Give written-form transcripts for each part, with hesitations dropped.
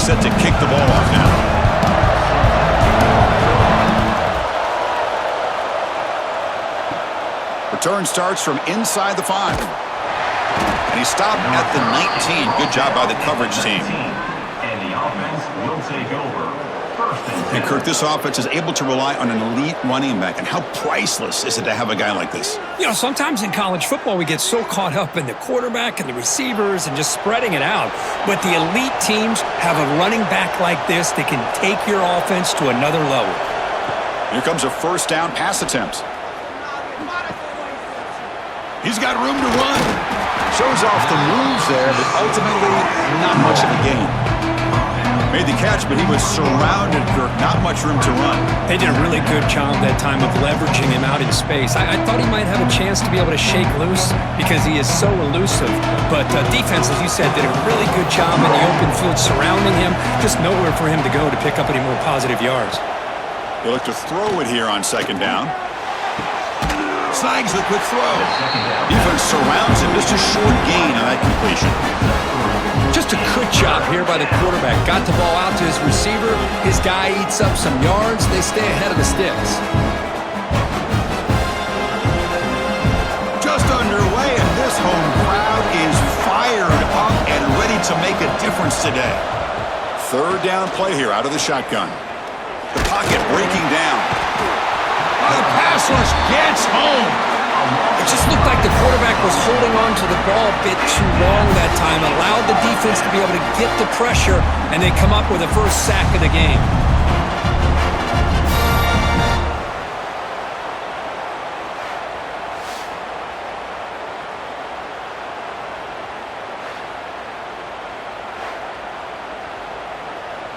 set to kick the ball off now. Return starts from inside the 5. And he stopped at the 19. Good job by the coverage team. And the offense will take over. And Kirk, this offense is able to rely on an elite running back. And how priceless is it to have a guy like this? You know, sometimes in college football we get so caught up in the quarterback and the receivers and just spreading it out. But the elite teams have a running back like this that can take your offense to another level. Here comes a first down pass attempt. He's got room to run. Shows off the moves there, but ultimately not much of a gain. Made the catch, but he was surrounded, Kirk. Not much room to run. They did a really good job that time of leveraging him out in space. I thought he might have a chance to be able to shake loose because he is so elusive. But defense, as you said, did a really good job in the open field surrounding him. Just nowhere for him to go to pick up any more positive yards. They look to throw it here on second down. Snags the quick throw. Defense surrounds him. Just a short gain on that completion. Just a good job here by the quarterback. Got the ball out to his receiver. His guy eats up some yards. They stay ahead of the sticks. Just underway, and this home crowd is fired up and ready to make a difference today. Third down play here out of the shotgun. The pocket breaking down. Oh, the pass rush gets home. It just looked like the quarterback was holding on to the ball a bit too long that time, allowed the defense to be able to get the pressure, and they come up with the first sack of the game.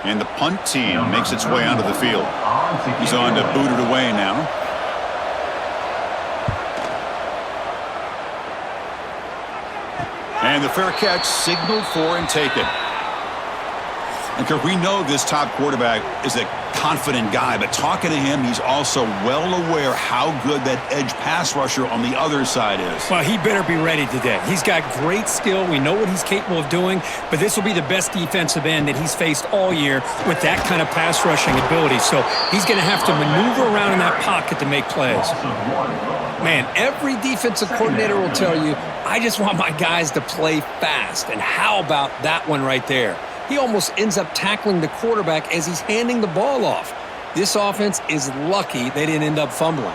And the punt team makes its way onto the field. He's on to boot it away now. And the fair catch signaled for and taken. And Kirk, we know this top quarterback is a confident guy, but talking to him, he's also well aware how good that edge pass rusher on the other side is. Well, he better be ready today. He's got great skill. We know what he's capable of doing, but this will be the best defensive end that he's faced all year with that kind of pass rushing ability. So he's going to have to maneuver around in that pocket to make plays. Man, every defensive coordinator will tell you, I just want my guys to play fast. And how about that one right there? He almost ends up tackling the quarterback as he's handing the ball off. This offense is lucky they didn't end up fumbling.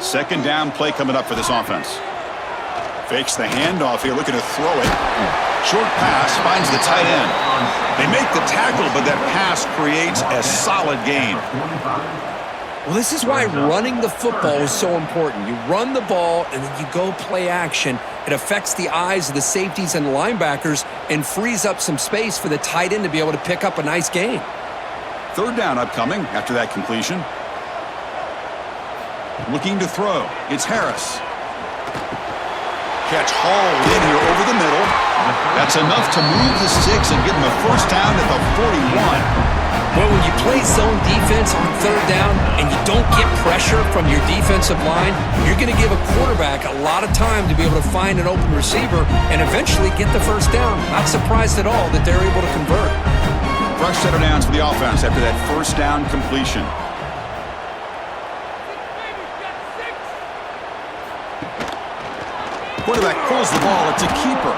Second down play coming up for this offense. Fakes the handoff here, looking to throw it. Short pass, finds the tight end. They make the tackle, but that pass creates a solid gain. Well, this is why running the football is so important. You run the ball, and then you go play action. It affects the eyes of the safeties and linebackers and frees up some space for the tight end to be able to pick up a nice gain. Third down upcoming after that completion. Looking to throw. It's Harris. Catch hauled in here over the middle. That's enough to move the sticks and give him a first down at the 41. Well, when you play zone defense on third down and you don't get pressure from your defensive line, you're going to give a quarterback a lot of time to be able to find an open receiver and eventually get the first down. Not surprised at all that they're able to convert. Fresh set of downs for the offense after that first down completion. Quarterback pulls the ball. It's a keeper.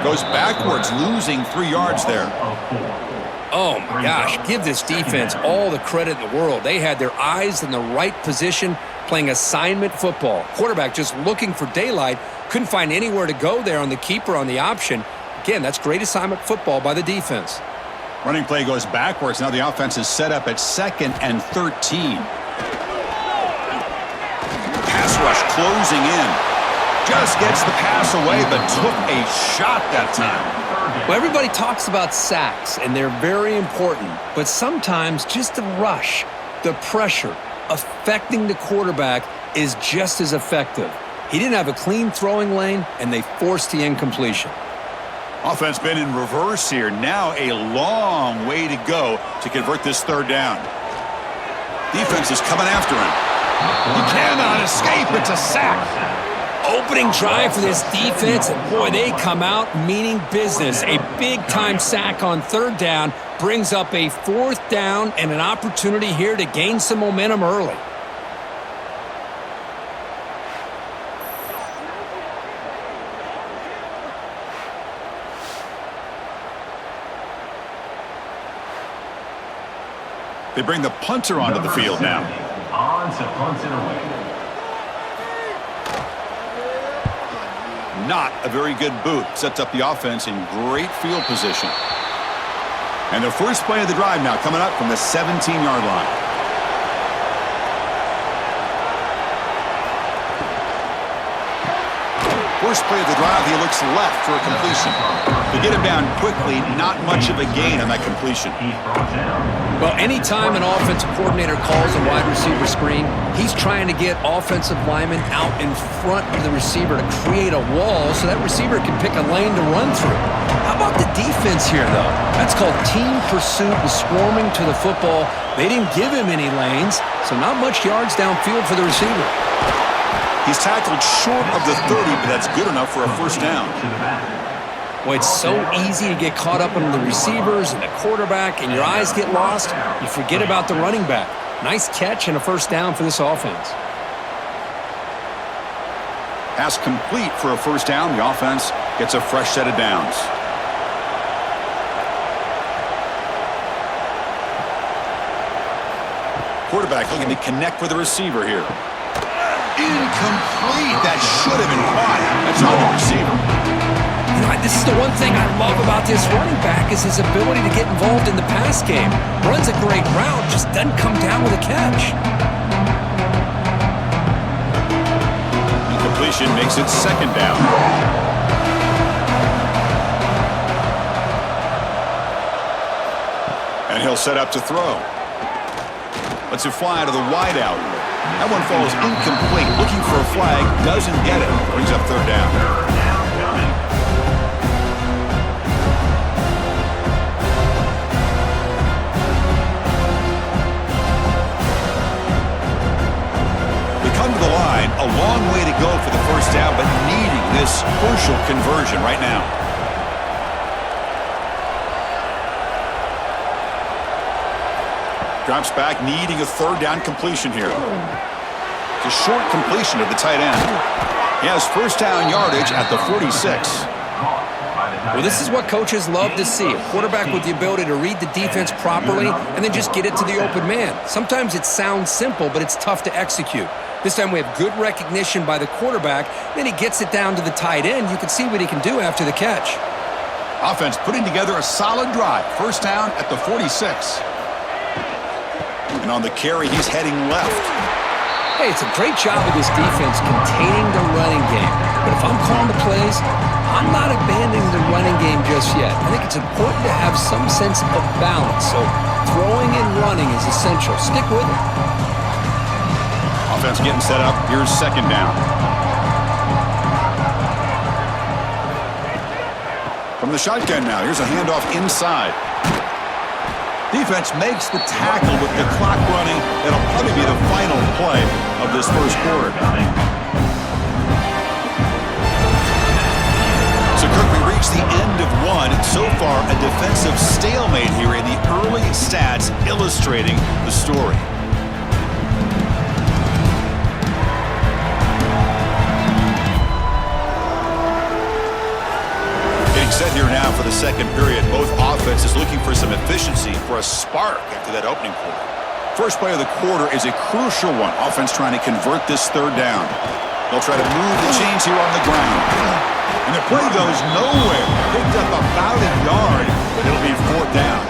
Goes backwards, losing 3 yards there. Oh, my gosh. Give this defense all the credit in the world. They had their eyes in the right position playing assignment football. Quarterback just looking for daylight. Couldn't find anywhere to go there on the keeper on the option. Again, that's great assignment football by the defense. Running play goes backwards. Now the offense is set up at 2nd and 13. Pass rush closing in. Just gets the pass away, but took a shot that time. Well, everybody talks about sacks, and they're very important. But sometimes just the rush, the pressure, affecting the quarterback is just as effective. He didn't have a clean throwing lane, and they forced the incompletion. Offense been in reverse here. Now a long way to go to convert this third down. Defense is coming after him. He cannot escape. It's a sack. opening drive for this defense, and boy, they come out meaning business. A big-time sack on third down brings up a fourth down and an opportunity here to gain some momentum early. They bring the punter onto the field now. On to punt it away. Not a very good boot. Sets up the offense in great field position. And the first play of the drive now coming up from the 17-yard line. First play of the drive, he looks left for a completion. To get him down quickly, not much of a gain on that completion. Well, anytime an offensive coordinator calls a wide receiver screen, he's trying to get offensive linemen out in front of the receiver to create a wall so that receiver can pick a lane to run through. How about the defense here, though? That's called team pursuit and swarming to the football. They didn't give him any lanes, so not much yards downfield for the receiver. He's tackled short of the 30, but that's good enough for a first down. Well, it's so easy to get caught up on the receivers and the quarterback, and your eyes get lost. You forget about the running back. Nice catch and a first down for this offense. Pass complete for a first down. The offense gets a fresh set of downs. Quarterback looking to connect with the receiver here. Incomplete. That should have been caught. That's on the receiver. You know, this is the one thing I love about this running back is his ability to get involved in the pass game. Runs a great route, just doesn't come down with a catch. Incompletion makes it second down. And he'll set up to throw. Lets it fly out of the wideout. That one falls incomplete. Looking for a flag, doesn't get it. Brings up third down. They come to the line, a long way to go for the first down, but needing this crucial conversion right now. Drops back, needing a third down completion here. It's a short completion of the tight end. He has first down yardage at the 46. Well, this is what coaches love to see. A quarterback with the ability to read the defense properly and then just get it to the open man. Sometimes it sounds simple, but it's tough to execute. This time we have good recognition by the quarterback. Then he gets it down to the tight end. You can see what he can do after the catch. Offense putting together a solid drive. First down at the 46. And on the carry, he's heading left. Hey, it's a great job of this defense containing the running game. But if I'm calling the plays, I'm not abandoning the running game just yet. I think it's important to have some sense of balance. So throwing and running is essential. Stick with it. Offense getting set up. Here's second down. From the shotgun now, here's a handoff inside. Defense makes the tackle with the clock running. That'll probably be the final play of this first quarter. So, Kirk, we reached the end of one. So far, a defensive stalemate here in the early stats illustrating the story. Set here now for the second period. Both offenses looking for some efficiency, for a spark after that opening quarter. First play of the quarter is a crucial one. Offense trying to convert this third down. They'll try to move the chains here on the ground. And the play goes nowhere. Picked up about a yard, but it'll be fourth down.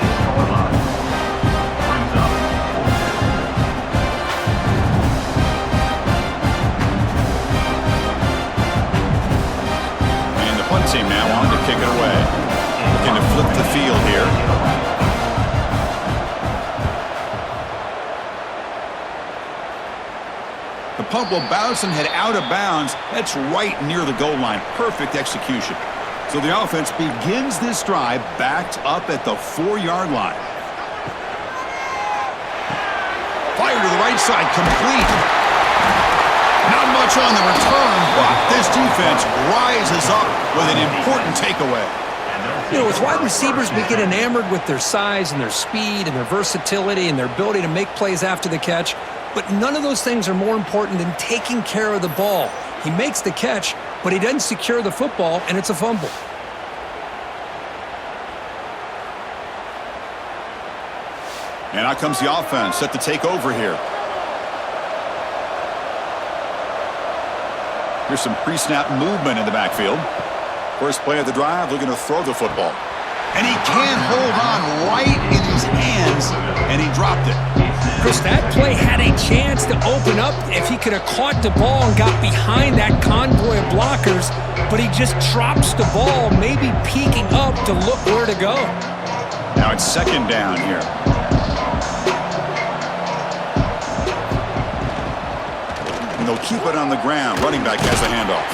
Team now on to kick it away. Looking to flip the field here. The punt will bounce and head out of bounds. That's right near the goal line. Perfect execution. So the offense begins this drive backed up at the 4-yard line. Fire to the right side, complete. Not much much on the return, but this defense rises up with an important takeaway. You know, with wide receivers, we get enamored with their size and their speed and their versatility and their ability to make plays after the catch, but none of those things are more important than taking care of the ball. He makes the catch, but he doesn't secure the football, and it's a fumble. And out comes the offense, set to take over here. Here's some pre-snap movement in the backfield. First play of the drive, looking to throw the football. And he can't hold on right in his hands, and he dropped it. Chris, that play had a chance to open up if he could have caught the ball and got behind that convoy of blockers, but he just drops the ball, maybe peeking up to look where to go. Now it's second down here. And they'll keep it on the ground. Running back has the handoff.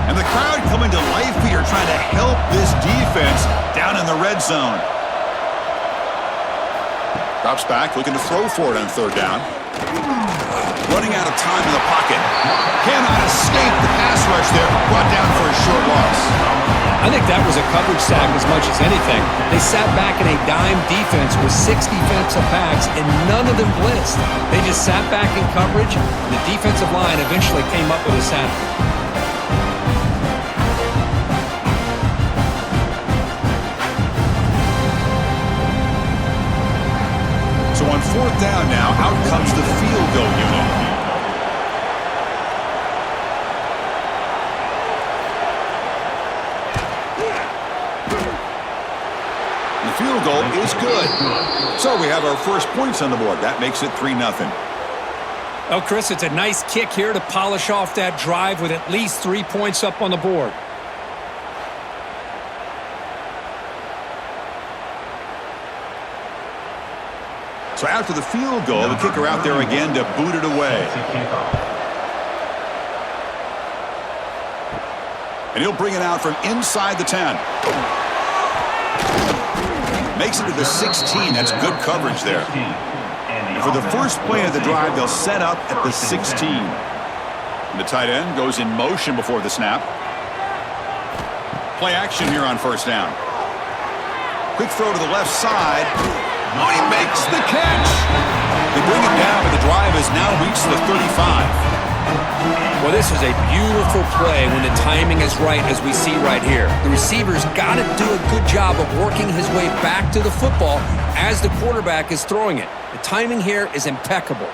And the crowd coming to life here, trying to help this defense down in the red zone. Drops back, looking to throw for it on third down. Running out of time in the pocket. Cannot escape the pass rush there. Brought down for a short loss. I think that was a coverage sack as much as anything. They sat back in a dime defense with 6 defensive backs, and none of them blitzed. They just sat back in coverage, and the defensive line eventually came up with a sack. So on fourth down now, out comes the field goal unit. And the field goal is good. So we have our first points on the board. That makes it 3-0. Well, Chris, it's a nice kick here to polish off that drive with at least 3 points up on the board. So after the field goal, the kicker out there again to boot it away. And he'll bring it out from inside the 10. Makes it to the 16. That's good coverage there. And for the first play of the drive, they'll set up at the 16. And the tight end goes in motion before the snap. Play action here on first down. Quick throw to the left side. Oh, he makes the catch. They bring him down, but the drive has now reached the 35. Well, this is a beautiful play when the timing is right, as we see right here. The receiver's got to do a good job of working his way back to the football as the quarterback is throwing it. The timing here is impeccable.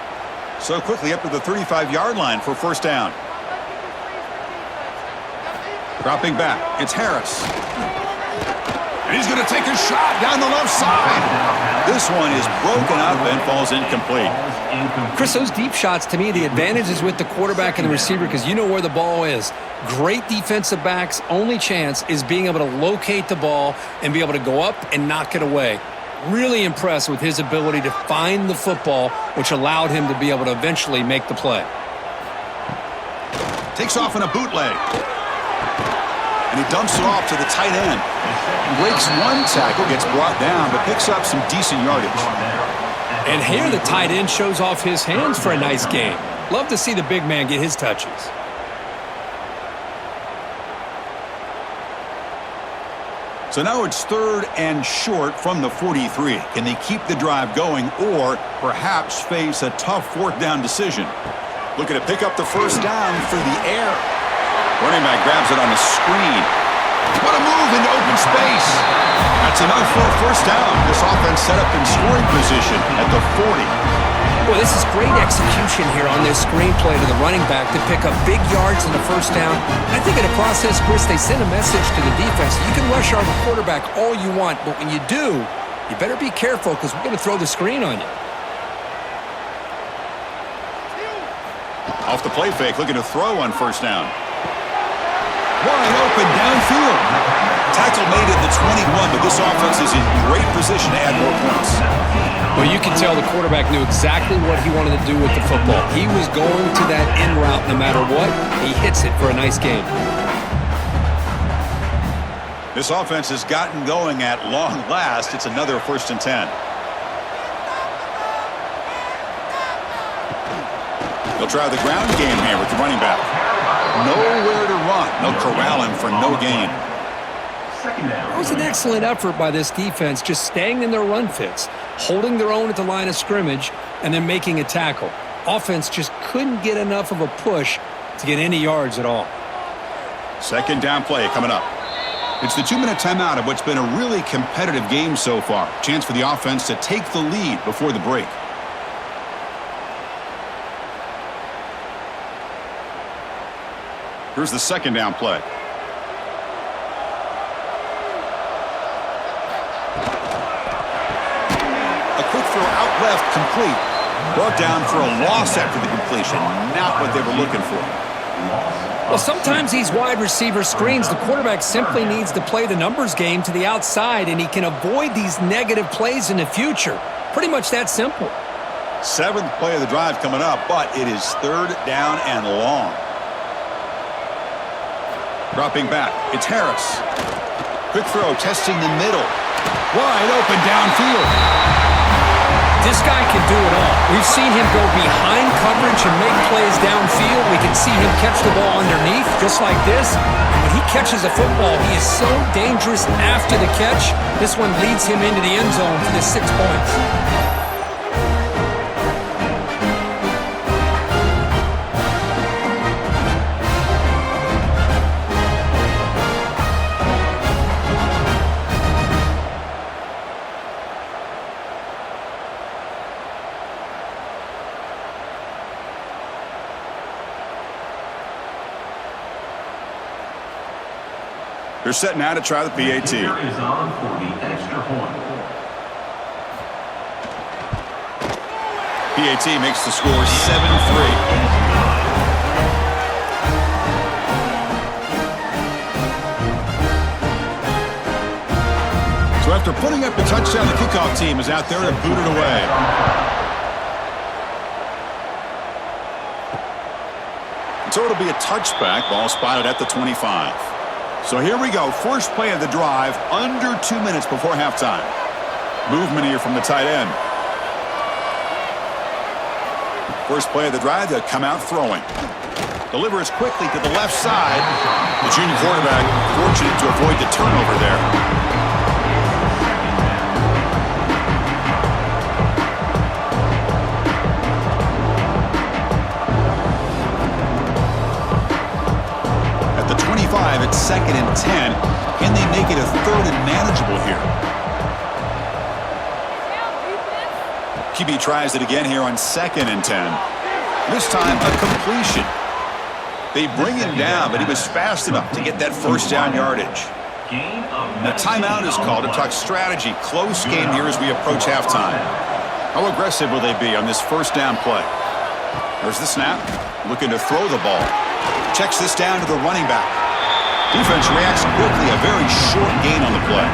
So quickly up to the 35-yard line for first down. Dropping back, it's Harris. And he's going to take a shot down the left side. This one is broken up and falls incomplete. Chris, those deep shots, to me, the advantage is with the quarterback and the receiver because you know where the ball is. Great defensive backs' only chance is being able to locate the ball and be able to go up and knock it away. Really impressed with his ability to find the football, which allowed him to be able to eventually make the play. Takes off in a bootleg. And he dumps it off to the tight end. Breaks one tackle, gets brought down, but picks up some decent yardage. And here the tight end shows off his hands for a nice game. Love to see the big man get his touches. So now it's third and short from the 43. Can they keep the drive going or perhaps face a tough fourth down decision? Looking to pick up the first down through the air. Running back grabs it on the screen. What a move into open space. That's enough for a first down. This offense set up in scoring position at the 40. Well, this is great execution here on this screenplay to the running back to pick up big yards in the first down. I think in the process, Chris, they send a message to the defense. You can rush our quarterback all you want, but when you do, you better be careful because we're going to throw the screen on you. Off the play fake, looking to throw on first down. Wide open downfield. Tackle made at the 21, but this offense is in great position to add more points. Well, you can tell the quarterback knew exactly what he wanted to do with the football. He was going to that in route no matter what. He hits it for a nice gain. This offense has gotten going at long last. It's another 1st and 10. They'll try the ground game here with the running back. Nowhere to run. They'll corral him for no gain. It was an excellent effort by this defense, just staying in their run fits, holding their own at the line of scrimmage, and then making a tackle. Offense just couldn't get enough of a push to get any yards at all. 2nd down play coming up. It's the 2-minute timeout of what's been a really competitive game so far. Chance for the offense to take the lead before the break. Here's the 2nd down play. A quick throw out left, complete. Brought down for a loss after the completion. Not what they were looking for. Well, sometimes these wide receiver screens, the quarterback simply needs to play the numbers game to the outside, and he can avoid these negative plays in the future. Pretty much that simple. 7th play of the drive coming up, but it is 3rd down and long. Dropping back, it's Harris. Quick throw, testing the middle. Wide open downfield. This guy can do it all. We've seen him go behind coverage and make plays downfield. We can see him catch the ball underneath, just like this. And when he catches a football, he is so dangerous after the catch. This one leads him into the end zone for the 6 points. They're set now to try the PAT. Is on for the extra point. PAT makes the score 7-3. So after putting up the touchdown, the kickoff team is out there to boot it away. So it'll be a touchback. Ball spotted at the 25. So here we go. First play of the drive, under 2 minutes before halftime. Movement here from the tight end. First play of the drive, they'll come out throwing. Delivers quickly to the left side. The junior quarterback fortunate to avoid the turnover there. It's 2nd and 10. Can they make it a 3rd and manageable here? QB tries it again here on 2nd and 10. This time a completion. They bring him down, but he was fast enough to get that 1st down yardage. The timeout is called to talk strategy. Close game here as we approach halftime. How aggressive will they be on this 1st down play? There's the snap. Looking to throw the ball. Checks this down to the running back. Defense reacts quickly, a very short gain on the play.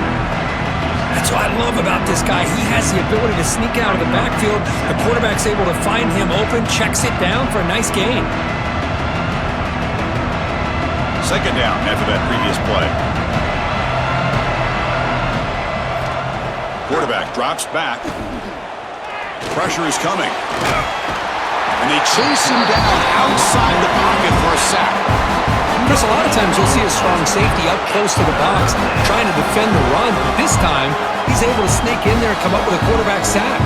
That's what I love about this guy. He has the ability to sneak out of the backfield. The quarterback's able to find him open, checks it down for a nice gain. 2nd down after that previous play. Quarterback drops back. Pressure is coming. And they chase him down outside the pocket for a sack. Chris, a lot of times you'll see a strong safety up close to the box trying to defend the run. This time, he's able to sneak in there and come up with a quarterback sack.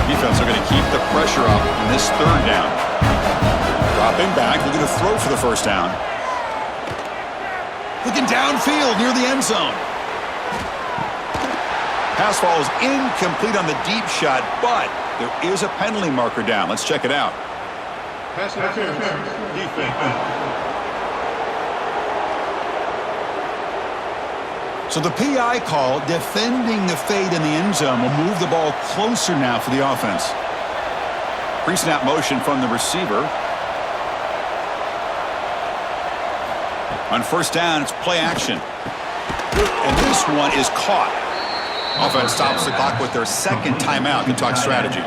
Defense are going to keep the pressure up in this 3rd down. Dropping back, looking to throw for the 1st down. Looking downfield near the end zone. Pass ball is incomplete on the deep shot, but there is a penalty marker down. Let's check it out. Pass interference. Defense. So the PI call, defending the fade in the end zone, will move the ball closer now for the offense. Pre-snap motion from the receiver. On first down, it's play action. And this one is caught. Offense stops the clock with their second timeout to talk strategy.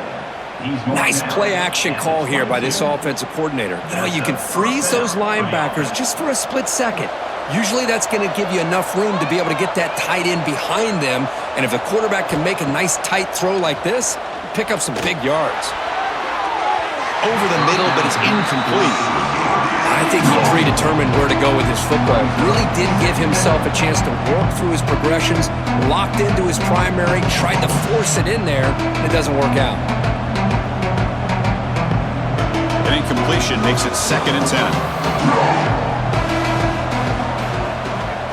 Nice play action call here by this offensive coordinator. You know, you can freeze those linebackers just for a split second. Usually that's going to give you enough room to be able to get that tight end behind them. And if the quarterback can make a nice tight throw like this, pick up some big yards. Over the middle, but it's incomplete. I think he predetermined where to go with his football. Really did give himself a chance to work through his progressions, locked into his primary, tried to force it in there, and it doesn't work out. An incompletion makes it 2nd and 10.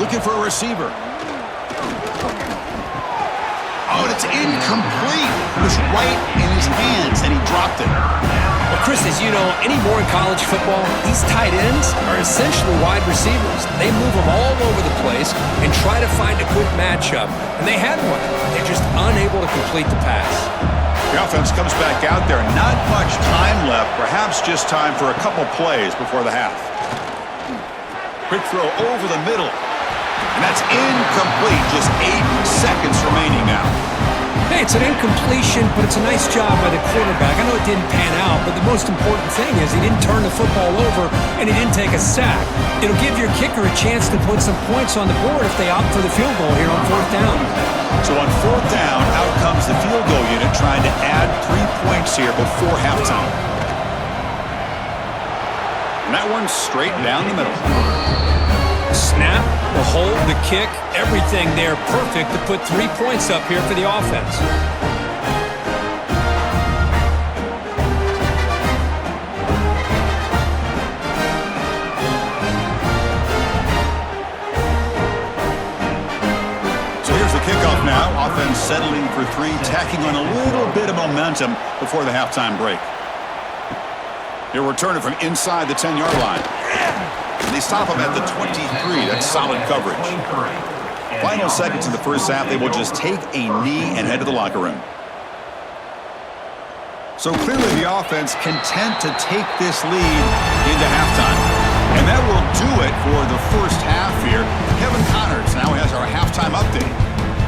Looking for a receiver. Oh, and it's incomplete. It was right in his hands, and he dropped it. Well, Chris, as you know, anymore in college football, these tight ends are essentially wide receivers. They move them all over the place and try to find a quick matchup. And they had one. They're just unable to complete the pass. The offense comes back out there. Not much time left. Perhaps just time for a couple plays before the half. Quick throw over the middle. And that's incomplete. Just 8 seconds remaining now. Hey, it's an incompletion, but it's a nice job by the quarterback. I know it didn't pan out, but the most important thing is he didn't turn the football over and he didn't take a sack. It'll give your kicker a chance to put some points on the board if they opt for the field goal here on 4th down. So on 4th down, out comes the field goal unit trying to add 3 points here before halftime. And that one's straight down the middle. Snap, the hold, the kick, everything there perfect to put 3 points up here for the offense. So here's the kickoff now. Offense settling for 3, tacking on a little bit of momentum before the halftime break. He'll return it from inside the 10-yard line. They stop him at the 23. That's solid coverage. Final seconds in the first half, they will just take a knee and head to the locker room. So clearly the offense content to take this lead into halftime. And that will do it for the first half here. Kevin Connors now has our halftime update.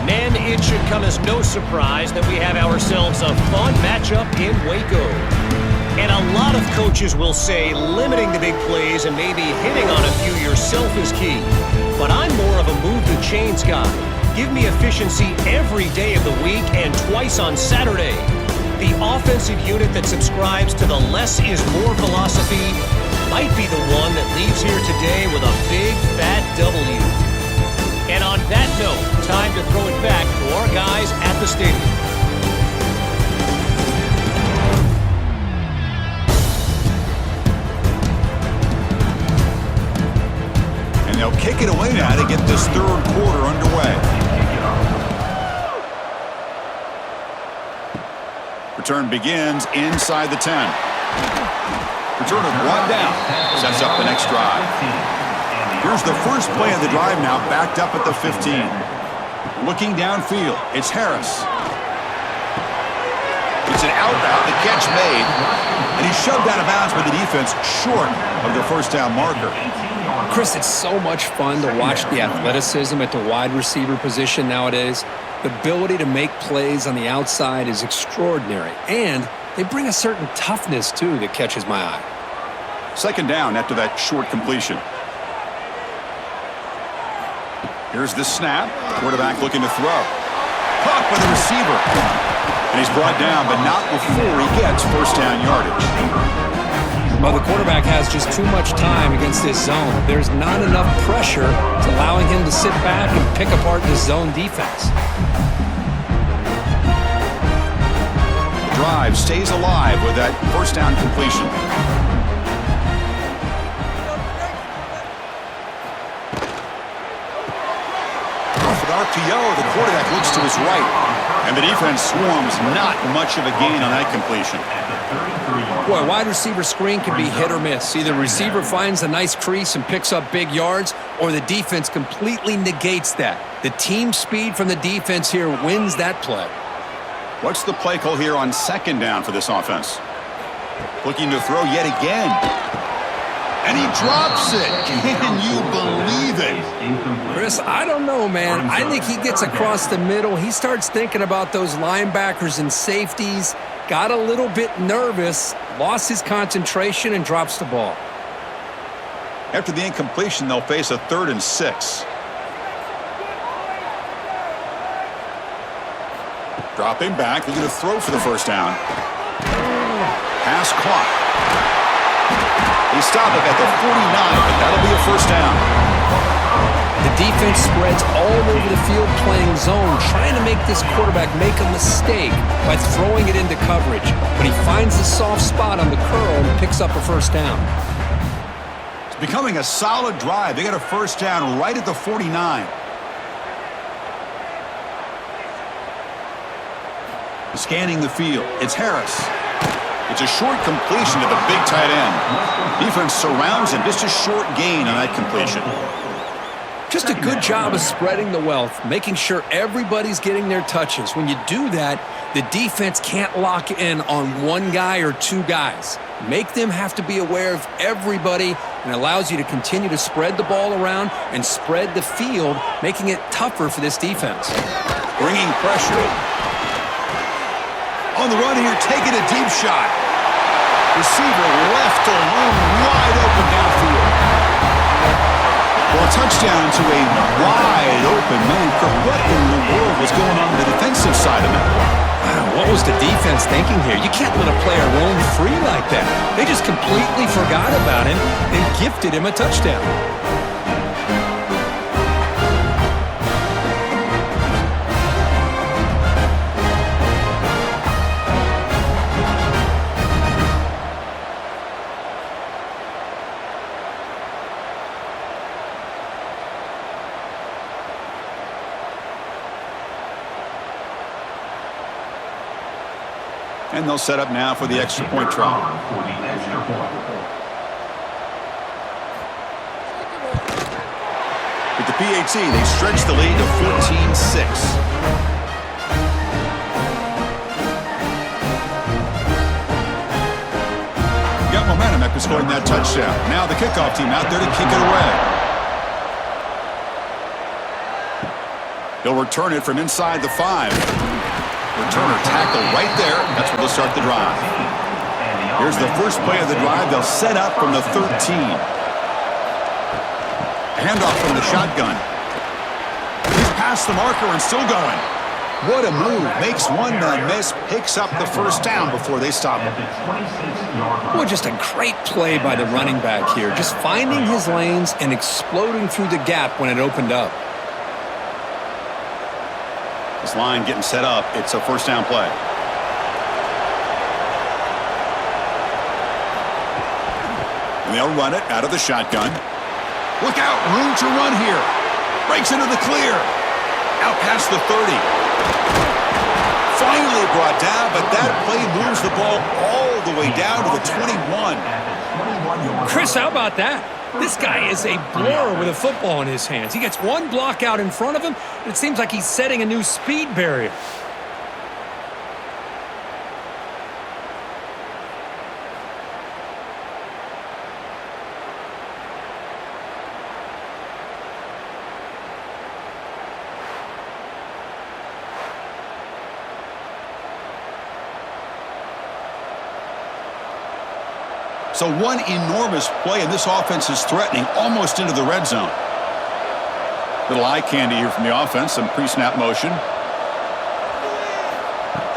Men, it should come as no surprise that we have ourselves a fun matchup in Waco. And a lot of coaches will say limiting the big plays and maybe hitting on a few yourself is key. But I'm more of a move the chains guy. Give me efficiency every day of the week and twice on Saturday. The offensive unit that subscribes to the less is more philosophy might be the one that leaves here today with a big fat W. And on that note, time to throw it back to our guys at the stadium. They'll kick it away now to get this 3rd quarter underway. Return begins inside the 10. Return of 1 down. Sets up the next drive. Here's the first play of the drive now, backed up at the 15. Looking downfield, it's Harris. It's an out route, the catch made, and he's shoved out of bounds by the defense short of the first down marker. Chris, it's so much fun to watch the athleticism at the wide receiver position nowadays. The ability to make plays on the outside is extraordinary, and they bring a certain toughness, too, that catches my eye. 2nd down after that short completion. Here's the snap. Quarterback looking to throw. Caught by the receiver. And he's brought down, but not before he gets first down yardage. Well, the quarterback has just too much time against this zone. There's not enough pressure to allowing him to sit back and pick apart this zone defense. The drive stays alive with that first down completion. Off an RPO, the quarterback looks to his right, and the defense swarms. Not much of a gain on that completion. Boy, a wide receiver screen can be hit or miss. Either the receiver finds a nice crease and picks up big yards, or the defense completely negates that. The team speed from the defense here wins that play. What's the play call here on 2nd down for this offense? Looking to throw yet again. And he drops it. Can you believe it? Chris, I don't know, man. I think he gets across the middle. He starts thinking about those linebackers and safeties, got a little bit nervous, lost his concentration, and drops the ball. After the incompletion, they'll face a 3rd and 6. Dropping back, looking to throw for the first down. Pass clock. They stop it at the 49, but that'll be a first down. The defense spreads all over the field playing zone, trying to make this quarterback make a mistake by throwing it into coverage. But he finds the soft spot on the curl and picks up a first down. It's becoming a solid drive. They got a first down right at the 49. Scanning the field. It's Harris. It's a short completion to the big tight end. Defense surrounds him. Just a short gain on that completion. Just a good job of spreading the wealth, making sure everybody's getting their touches. When you do that, the defense can't lock in on one guy or two guys. Make them have to be aware of everybody, and allows you to continue to spread the ball around and spread the field, making it tougher for this defense. Bringing pressure. On the run here, taking a deep shot. Receiver left alone, wide open downfield. Well, a touchdown to a wide open man. What in the world was going on the defensive side of it? Wow, what was the defense thinking here? You can't let a player roam free like that. They just completely forgot about him and gifted him a touchdown. And they'll set up now for the extra point try. With the PAT, they stretch the lead to 14-6. Got momentum after scoring that touchdown. Now the kickoff team out there to kick it away. They'll return it from inside the 5. Returner tackle right there. That's where they'll start the drive. Here's the first play of the drive. They'll set up from the 13. Handoff from the shotgun. He's past the marker and still going. What a move. Makes one man miss. Picks up the first down before they stop him. Boy, just a great play by the running back here. Just finding his lanes and exploding through the gap when it opened up. This line getting set up. It's a first down play. And they'll run it out of the shotgun. Look out, room to run here. Breaks into the clear. Out past the 30. Finally brought down, but that play moves the ball all the way down to the 21. Chris, how about that? This guy is a blur with a football in his hands. He gets one block out in front of him, and it seems like he's setting a new speed barrier. So one enormous play, and this offense is threatening almost into the red zone. Little eye candy here from the offense, some pre-snap motion.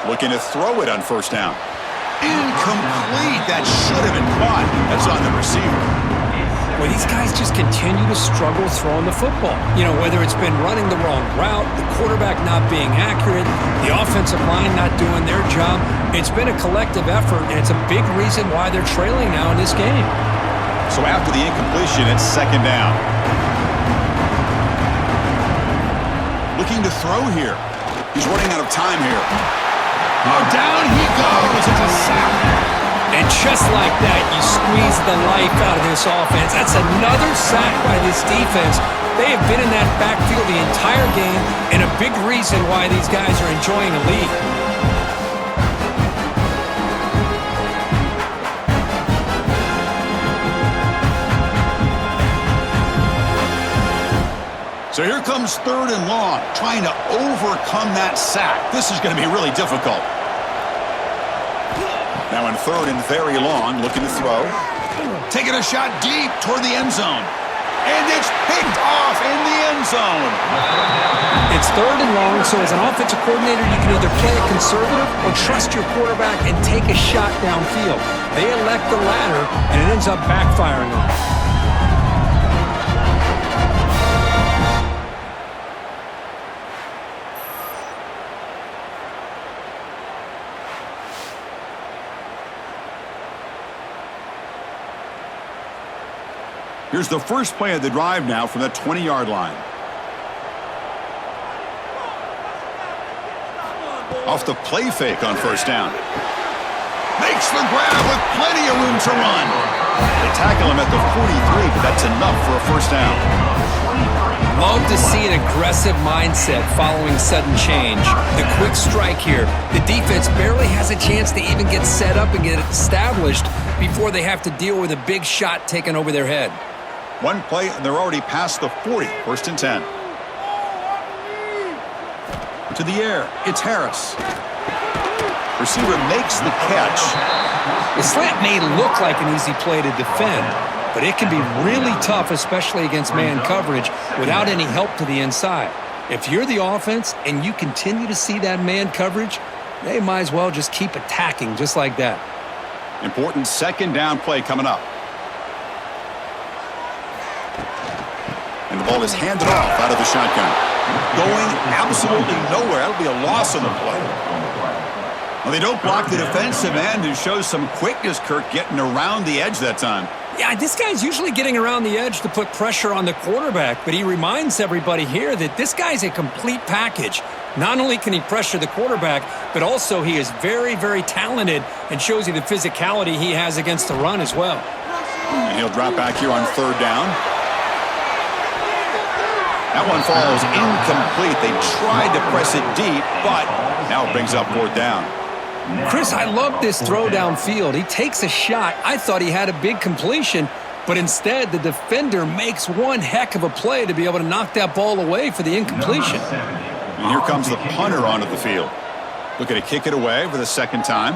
Looking to throw it on first down. Incomplete. That should have been caught. That's on the receiver. Well, these guys just continue to struggle throwing the football. You know, whether it's been running the wrong route, the quarterback not being accurate, the offensive line not doing their job. It's been a collective effort, and it's a big reason why they're trailing now in this game. So after the incompletion, it's second down. Looking to throw here. He's running out of time here. Oh, down he goes. It's a sack. And just like that, you squeeze the life out of this offense. That's another sack by this defense. They have been in that backfield the entire game, and a big reason why these guys are enjoying a lead. So here comes 3rd and long, trying to overcome that sack. This is going to be really difficult. Now in 3rd and very long, looking to throw. Taking a shot deep toward the end zone. And it's picked off in the end zone. It's 3rd and long, so as an offensive coordinator, you can either play it conservative or trust your quarterback and take a shot downfield. They elect the latter, and it ends up backfiring on them. Here's the first play of the drive now from the 20-yard line. Off the play fake on 1st down. Makes the grab with plenty of room to run. They tackle him at the 43, but that's enough for a 1st down. Love to see an aggressive mindset following sudden change. The quick strike here. The defense barely has a chance to even get set up and get established before they have to deal with a big shot taken over their head. One play, and they're already past the 40. 1st and 10. To the air. It's Harris. Receiver makes the catch. The slant may look like an easy play to defend, but it can be really tough, especially against man coverage, without any help to the inside. If you're the offense and you continue to see that man coverage, they might as well just keep attacking just like that. Important 2nd down play coming up. And the ball is handed off out of the shotgun. Going absolutely nowhere. That'll be a loss on the play. Well, they don't block the defensive end, who shows some quickness, Kirk, getting around the edge that time. Yeah, this guy's usually getting around the edge to put pressure on the quarterback, but he reminds everybody here that this guy's a complete package. Not only can he pressure the quarterback, but also he is very, very talented and shows you the physicality he has against the run as well. And he'll drop back here on 3rd down. That one falls incomplete. They tried to press it deep, but now it brings up 4th down. Chris, I love this throw downfield. He takes a shot. I thought he had a big completion, but instead the defender makes one heck of a play to be able to knock that ball away for the incompletion. And here comes the punter onto the field. Looking to kick it away for the 2nd time.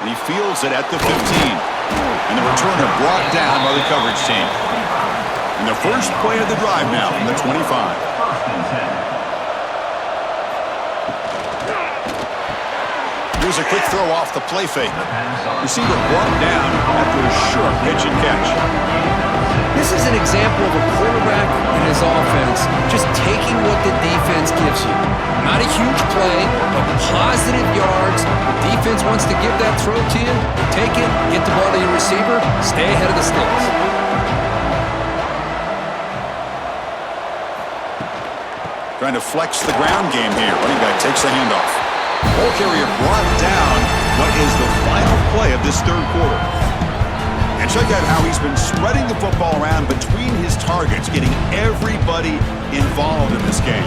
And he fields it at the 15. And the returner brought down by the coverage team. And the first play of the drive now from the 25. Here's a quick throw off the play fake. Receiver brought down after a short pitch and catch. This is an example of a quarterback and his offense just taking what the defense gives you. Not a huge play, but positive yards. The defense wants to give that throw to you. Take it, get the ball to your receiver, stay ahead of the sticks. Trying to flex the ground game here. Running back takes the handoff. Ball carrier brought down what is the final play of this 3rd quarter. And check out how he's been spreading the football around between his targets, getting everybody involved in this game.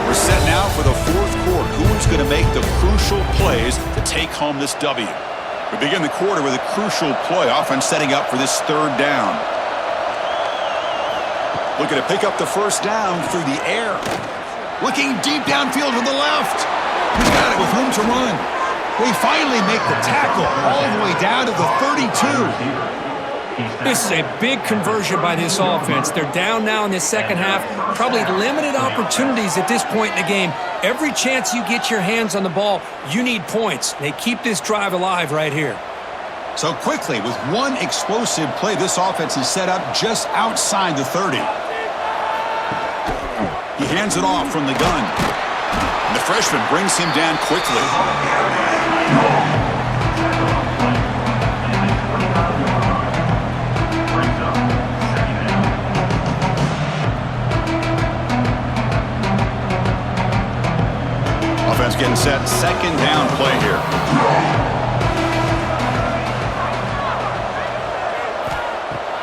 We're set now for the 4th quarter. Who is going to make the crucial plays to take home this W? We begin the quarter with a crucial play, offense setting up for this 3rd down. Looking to pick up the 1st down through the air. Looking deep downfield to the left. He's got it with room to run. They finally make the tackle all the way down to the 32. This is a big conversion by this offense. They're down now in the 2nd half. Probably limited opportunities at this point in the game. Every chance you get your hands on the ball, you need points. They keep this drive alive right here. So quickly, with one explosive play, this offense is set up just outside the 30. He hands it off from the gun. And the freshman brings him down quickly. Offense getting set. 2nd down play here.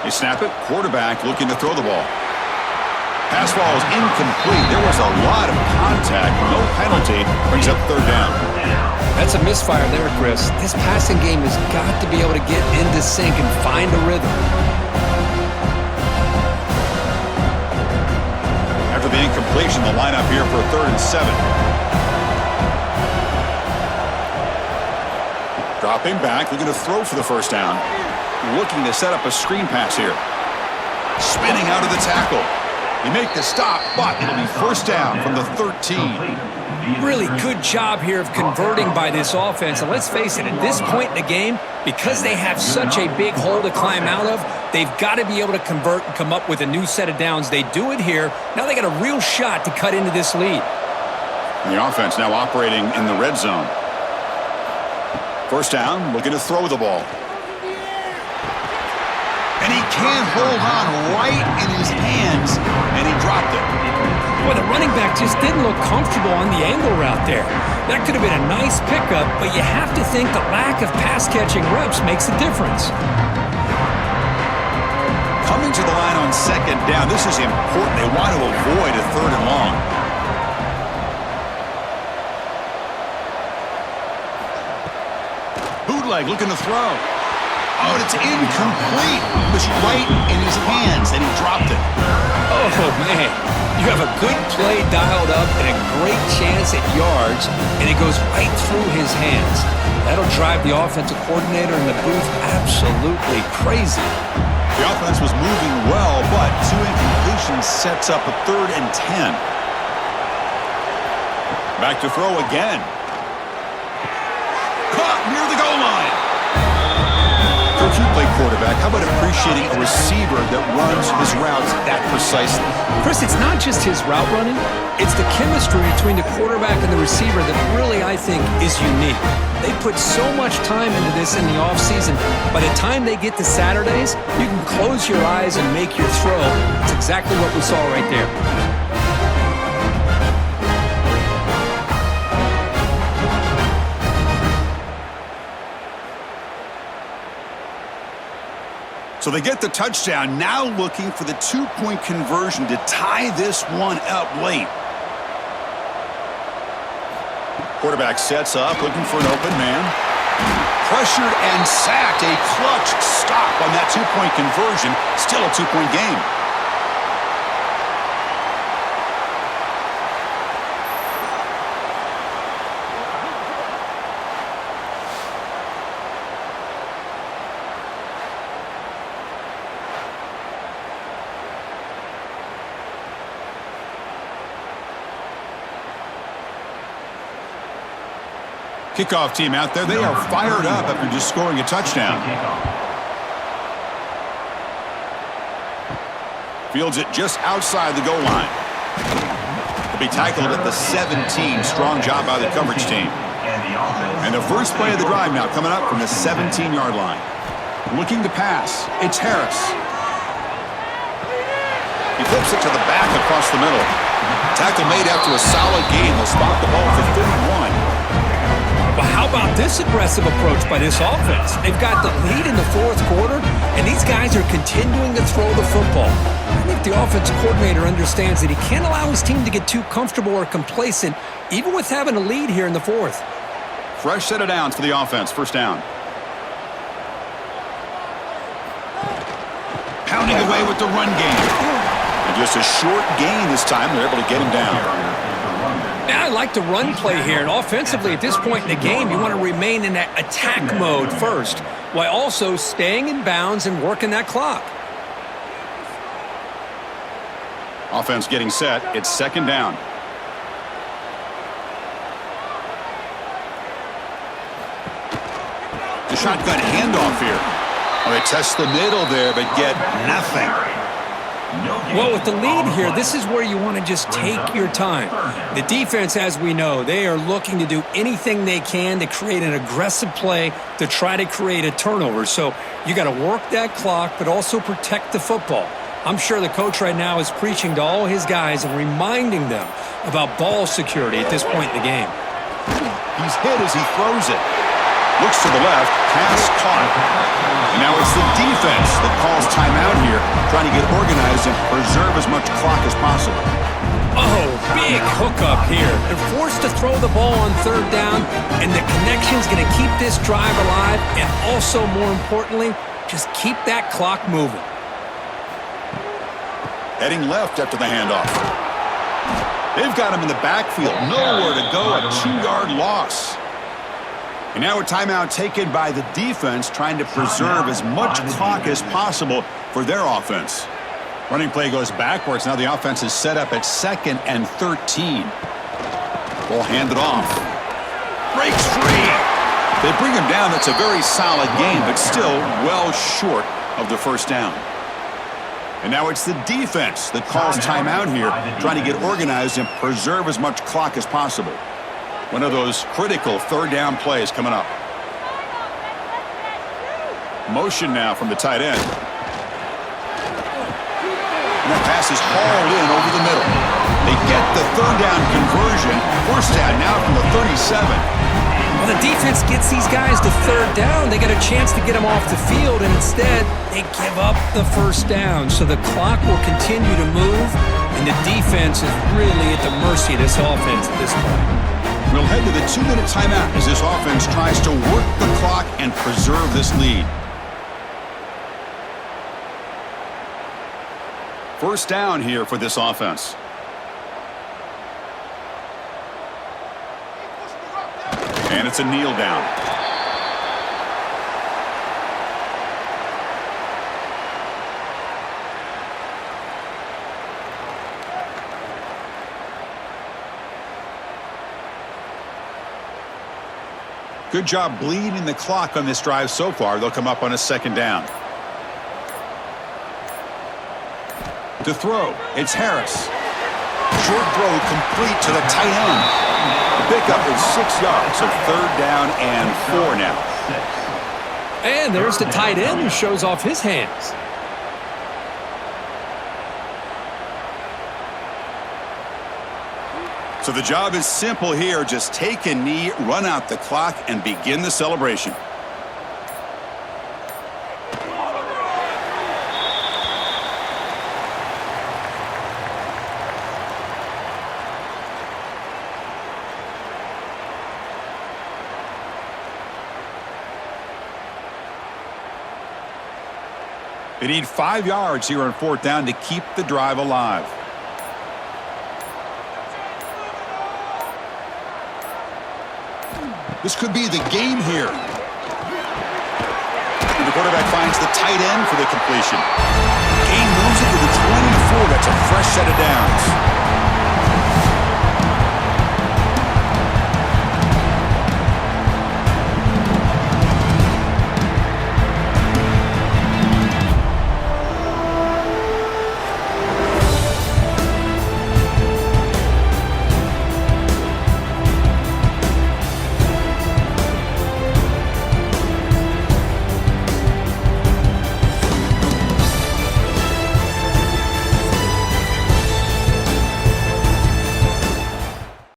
They snap it. Quarterback looking to throw the ball. Pass ball is incomplete. There was a lot of contact. No penalty. Brings up third down. That's a misfire there, Chris. This passing game has got to be able to get into sync and find a rhythm. After the incompletion, the lineup here for 3rd and 7. Dropping back, looking to throw for the first down. Looking to set up a screen pass here. Spinning out of the tackle. He make the stop, but it'll be first down from the 13. Really good job here of converting by this offense. And let's face it, at this point in the game, because they have such a big hole to climb out of, they've got to be able to convert and come up with a new set of downs. They do it here. Now they got a real shot to cut into this lead. And the offense now operating in the red zone. First down, looking to throw the ball. And he can't hold on right in his hands, and he dropped it. Boy, the running back just didn't look comfortable on the angle route there. That could have been a nice pickup, but you have to think the lack of pass-catching reps makes a difference. Coming to the line on second down, this is important. They want to avoid a 3rd and long. Bootleg looking to throw. Oh, and it's incomplete. It was right in his hands, and he dropped it. Oh, man. You have a good play dialed up and a great chance at yards, and it goes right through his hands. That'll drive the offensive coordinator in the booth absolutely crazy. The offense was moving well, but 2 incompletions sets up a 3rd and 10. Back to throw again. Caught near the goal line. Coach, you play quarterback. How about appreciating a receiver that runs his routes that precisely? Chris, it's not just his route running. It's the chemistry between the quarterback and the receiver that really, I think, is unique. They put so much time into this in the offseason. By the time they get to Saturdays, you can close your eyes and make your throw. It's exactly what we saw right there. So they get the touchdown, now looking for the 2-point conversion to tie this one up late. Quarterback sets up, looking for an open man. Pressured and sacked. A clutch stop on that 2-point conversion. Still a 2-point game. Kickoff team out there. They are fired up after just scoring a touchdown. Fields it just outside the goal line. He'll be tackled at the 17. Strong job by the coverage team. And the first play of the drive now coming up from the 17-yard line. Looking to pass. It's Harris. He flips it to the back across the middle. Tackle made after a solid gain. They'll spot the ball for 31. Well, how about this aggressive approach by this offense? They've got the lead in the 4th quarter, and these guys are continuing to throw the football. I think the offensive coordinator understands that he can't allow his team to get too comfortable or complacent, even with having a lead here in the 4th. Fresh set of downs for the offense. First down. Pounding away with the run game. And just a short gain this time. They're able to get him down. Now, I like the run play here, and offensively at this point in the game, you want to remain in that attack mode first, while also staying in bounds and working that clock. Offense getting set. It's second down. The shotgun handoff here. Oh, they test the middle there, but get nothing. Well, with the lead here, this is where you want to just take your time. The defense, as we know, they are looking to do anything they can to create an aggressive play to try to create a turnover. So you got to work that clock, but also protect the football. I'm sure the coach right now is preaching to all his guys and reminding them about ball security at this point in the game. He's hit as he throws it. Looks to the left. Pass caught. And now it's the defense that calls timeout here, trying to get organized and preserve as much clock as possible. Oh, big hookup here. They're forced to throw the ball on third down, and the connection's going to keep this drive alive, and also, more importantly, just keep that clock moving. Heading left after the handoff. They've got him in the backfield. Nowhere to go, a 2-yard loss. And now a timeout taken by the defense, trying to preserve as much clock as possible for their offense. Running play goes backwards. Now the offense is set up at 2nd and 13. Ball handed off. Breaks free. They bring him down. That's a very solid game, but still well short of the first down. And now it's the defense that calls timeout here, trying to get organized and preserve as much clock as possible. One of those critical third down plays coming up. Motion now from the tight end. And that pass is hauled in over the middle. They get the third down conversion. First down now from the 37. Well, the defense gets these guys to third down. They got a chance to get them off the field, and instead they give up the first down. So the clock will continue to move, and the defense is really at the mercy of this offense at this point. We'll head to the 2-minute timeout as this offense tries to work the clock and preserve this lead. First down here for this offense. And it's a kneel down. Good job bleeding the clock on this drive so far. They'll come up on a 2nd down. To throw, it's Harris. Short throw complete to the tight end. The pickup is 6 yards, so 3rd down and 4 now. And there's the tight end who shows off his hands. So the job is simple here. Just take a knee, run out the clock, and begin the celebration. They need 5 yards here on 4th down to keep the drive alive. This could be the game here. And the quarterback finds the tight end for the completion. Game moves it to the 20.